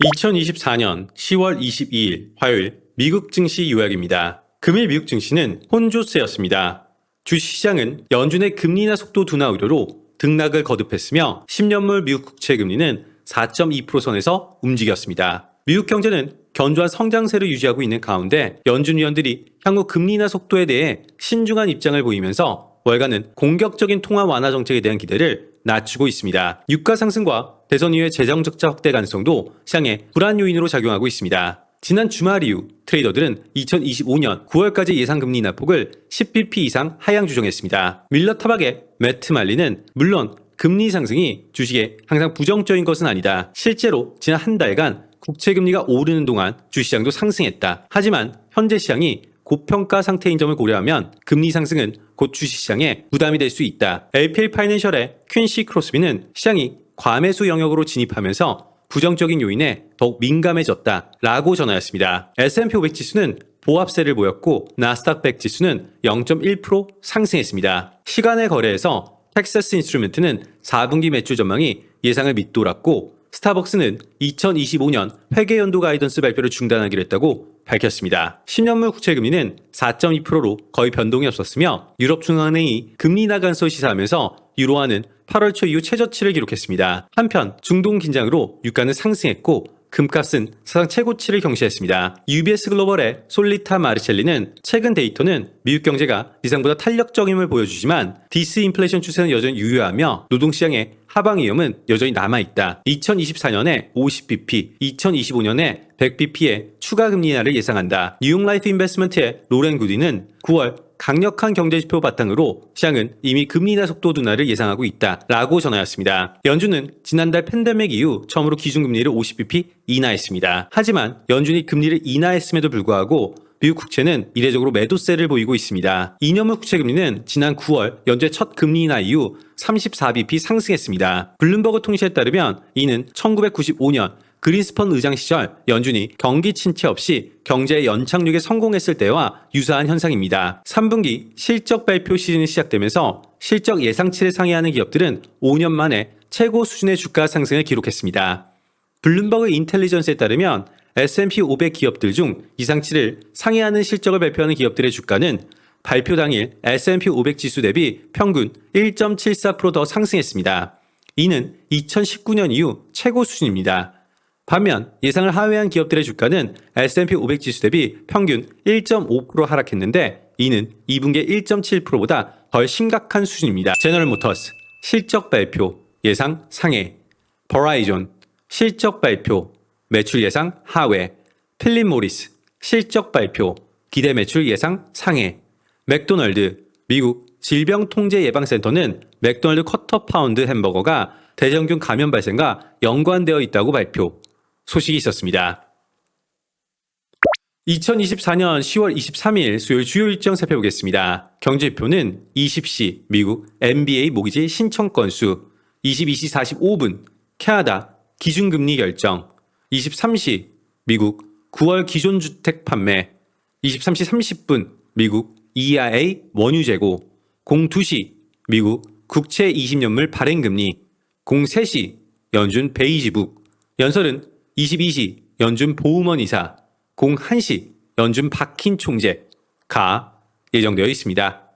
2024년 10월 22일 화요일 미국 증시 요약입니다. 금일 미국 증시는 혼조세였습니다. 주시장은 연준의 금리 인하 속도 둔화 우려로 등락을 거듭했으며 10년물 미국 국채 금리는 4.2% 선에서 움직였습니다. 미국 경제는 견조한 성장세를 유지하고 있는 가운데 연준 위원들이 향후 금리 인하 속도에 대해 신중한 입장을 보이면서 월가는 공격적인 통화 완화 정책에 대한 기대를 낮추고 있습니다. 유가 상승과 대선 이후의 재정 적자 확대 가능성도 시장의 불안 요인으로 작용하고 있습니다. 지난 주말 이후 트레이더들은 2025년 9월까지 예상 금리 인하폭을 10bp 이상 하향 조정했습니다. 밀러 타박의 매트 말리는 물론 금리 상승이 주식에 항상 부정적인 것은 아니다. 실제로 지난 한 달간 국채 금리가 오르는 동안 주시장도 상승했다. 하지만 현재 시장이 고평가 상태인 점을 고려하면 금리 상승은 곧 주식시장에 부담이 될 수 있다. LPL 파이낸셜의 퀸시 크로스비는 시장이 과매수 영역으로 진입하면서 부정적인 요인에 더욱 민감해졌다 라고 전하였습니다. S&P 500 지수는 보합세를 보였고 나스닥 100 지수는 0.1% 상승했습니다. 시간의 거래에서 텍사스 인스트루멘트는 4분기 매출 전망이 예상을 밑돌았고 스타벅스는 2025년 회계연도 가이던스 발표를 중단하기로 했다고 밝혔습니다. 10년물 국채금리는 4.2%로 거의 변동이 없었으며 유럽중앙은행이 금리 인하 가능성을 시사하면서 유로화는 8월 초 이후 최저치를 기록했습니다. 한편 중동 긴장으로 유가는 상승했고 금값은 사상 최고치를 경시했습니다. UBS 글로벌의 솔리타 마르첼리는 최근 데이터는 미국 경제가 예상보다 탄력적임을 보여주지만 디스인플레이션 추세는 여전히 유효하며 노동시장의 하방 위험은 여전히 남아있다. 2024년에 50bp, 2025년에 100bp의 추가 금리 인하를 예상한다. 뉴욕 라이프 인베스트먼트의 로렌 구디는 9월 강력한 경제지표 바탕으로 시장은 이미 금리 인하 속도 둔화를 예상하고 있다 라고 전하였습니다. 연준은 지난달 팬데믹 이후 처음으로 기준금리를 50bp 인하했습니다. 하지만 연준이 금리를 인하했음에도 불구하고 미국 국채는 이례적으로 매도세를 보이고 있습니다. 2년물 국채 금리는 지난 9월 연준의 첫 금리 인하 이후 34bp 상승했습니다. 블룸버그 통신에 따르면 이는 1995년 그린스펀 의장 시절 연준이 경기 침체 없이 경제의 연착륙에 성공했을 때와 유사한 현상입니다. 3분기 실적 발표 시즌이 시작되면서 실적 예상치를 상회하는 기업들은 5년 만에 최고 수준의 주가 상승을 기록했습니다. 블룸버그 인텔리전스에 따르면 S&P 500 기업들 중 이상치를 상회하는 실적을 발표하는 기업들의 주가는 발표 당일 S&P 500 지수 대비 평균 1.74% 더 상승했습니다. 이는 2019년 이후 최고 수준입니다. 반면 예상을 하회한 기업들의 주가는 S&P 500 지수 대비 평균 1.5% 하락했는데 이는 2분기 1.7%보다 덜 심각한 수준입니다. 제너럴 모터스 실적 발표 예상 상해, 버라이존 실적 발표 매출 예상 하회, 필립 모리스 실적 발표 기대 매출 예상 상해, 맥도널드 미국 질병통제예방센터는 맥도널드 쿼터 파운드 햄버거가 대장균 감염 발생과 연관되어 있다고 발표. 소식이 있었습니다. 2024년 10월 23일 수요일 주요 일정 살펴보겠습니다. 경제지표는 20시 미국 MBA 모기지 신청 건수, 22시 45분 캐나다 기준금리 결정, 23시 미국 9월 기존주택 판매, 23시 30분 미국 EIA 원유 재고, 02시 미국 국채 20년물 발행금리, 03시 연준 베이지북, 연설은 22시 연준 보우먼 이사, 01시 연준 박힌 총재 가 예정되어 있습니다.